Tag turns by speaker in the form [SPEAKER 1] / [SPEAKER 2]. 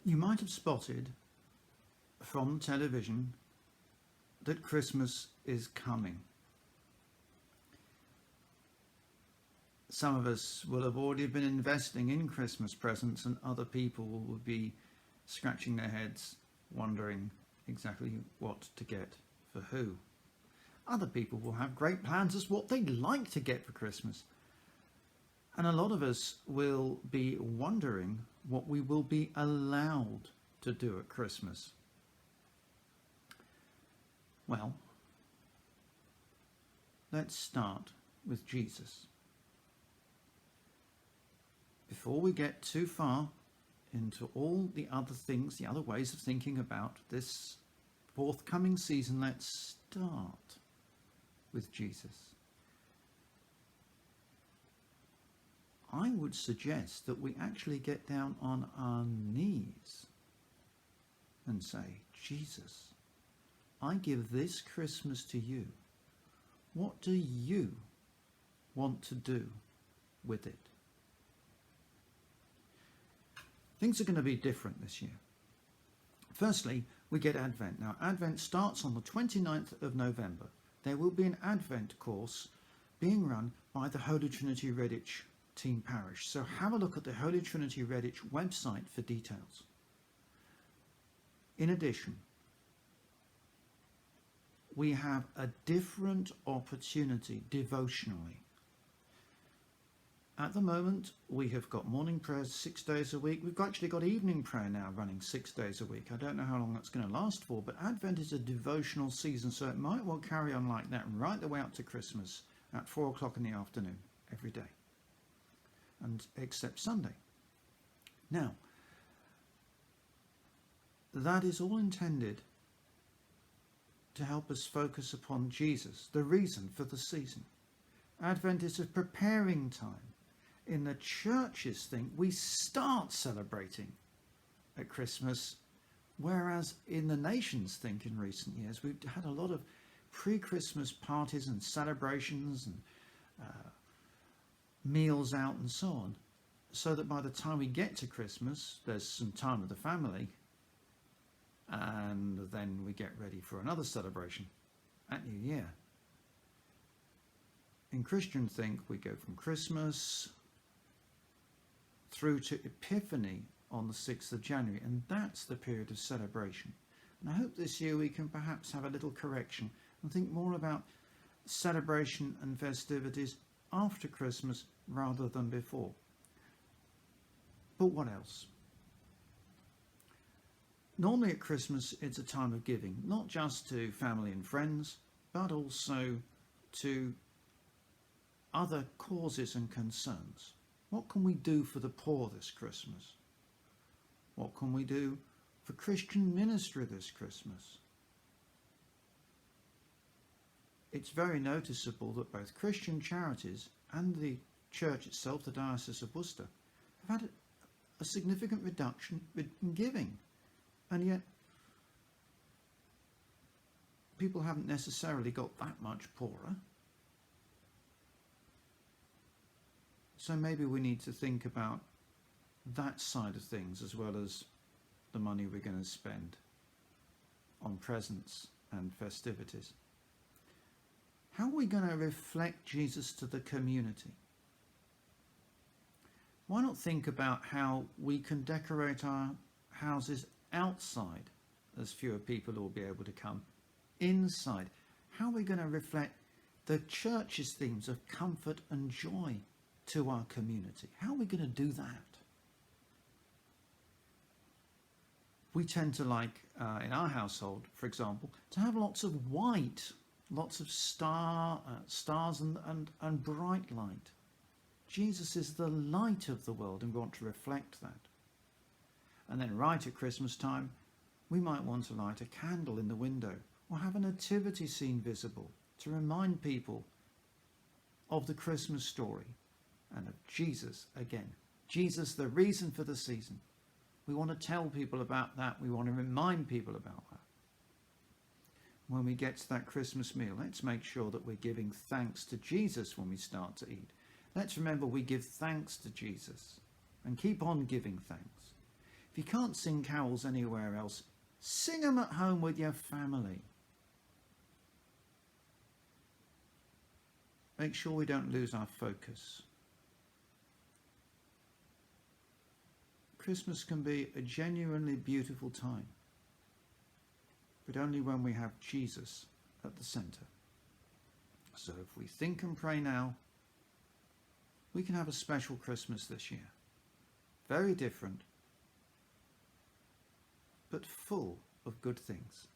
[SPEAKER 1] You might have spotted from television that Christmas is coming. Some of us will have already been investing in Christmas presents, and other people will be scratching their heads wondering exactly what to get for who. Other people will have great plans as what they'd like to get for Christmas. And a lot of us will be wondering what we will be allowed to do at Christmas. Well, let's start with Jesus. Before we get too far into all the other things, the other ways of thinking about this forthcoming season, let's start with Jesus. I would suggest that we actually get down on our knees and say, Jesus, I give this Christmas to you. What do you want to do with it? Things are going to be different this year. Firstly, we get Advent. Now, Advent starts on the 29th of November. There will be an Advent course being run by the Holy Trinity Redditch Team Parish. So have a look at the Holy Trinity Redditch website for details. In addition, we have a different opportunity devotionally. At the moment, we have got morning prayers 6 days a week. We've actually got evening prayer now running 6 days a week. I don't know how long that's going to last for, but Advent is a devotional season, so it might well carry on like that right the way up to Christmas at 4 o'clock in the afternoon every day, and except Sunday. Now, that is all intended to help us focus upon Jesus, the reason for the season. Advent is a preparing time. In the church's thing, we start celebrating at Christmas, whereas in the nation's think in recent years, we've had a lot of pre-Christmas parties and celebrations and meals out and so on, so that by the time we get to Christmas, there's some time with the family, and then we get ready for another celebration at New Year. In Christian think, we go from Christmas through to Epiphany on the 6th of January, and that's the period of celebration. And I hope this year we can perhaps have a little correction and think more about celebration and festivities after Christmas rather than before. But what else? Normally at Christmas it's a time of giving, not just to family and friends, but also to other causes and concerns. What can we do for the poor this Christmas? What can we do for Christian ministry this Christmas? It's very noticeable that both Christian charities and the church itself, the Diocese of Worcester, have had a significant reduction in giving. And yet, people haven't necessarily got that much poorer. So maybe we need to think about that side of things as well as the money we're going to spend on presents and festivities. How are we going to reflect Jesus to the community? Why not think about how we can decorate our houses outside, as fewer people will be able to come inside? How are we going to reflect the church's themes of comfort and joy to our community? How are we going to do that? We tend to like, in our household, for example, to have lots of white, lots of stars and bright light. Jesus is the light of the world, and we want to reflect that. And then right at Christmas time, we might want to light a candle in the window or have a nativity scene visible to remind people of the Christmas story and of Jesus again. Jesus, the reason for the season. We want to tell people about that. We want to remind people about that. When we get to that Christmas meal, let's make sure that we're giving thanks to Jesus when we start to eat. Let's remember we give thanks to Jesus and keep on giving thanks. If you can't sing carols anywhere else, sing them at home with your family. Make sure we don't lose our focus. Christmas can be a genuinely beautiful time, but only when we have Jesus at the centre. So if we think and pray now, we can have a special Christmas this year. Very different, but full of good things.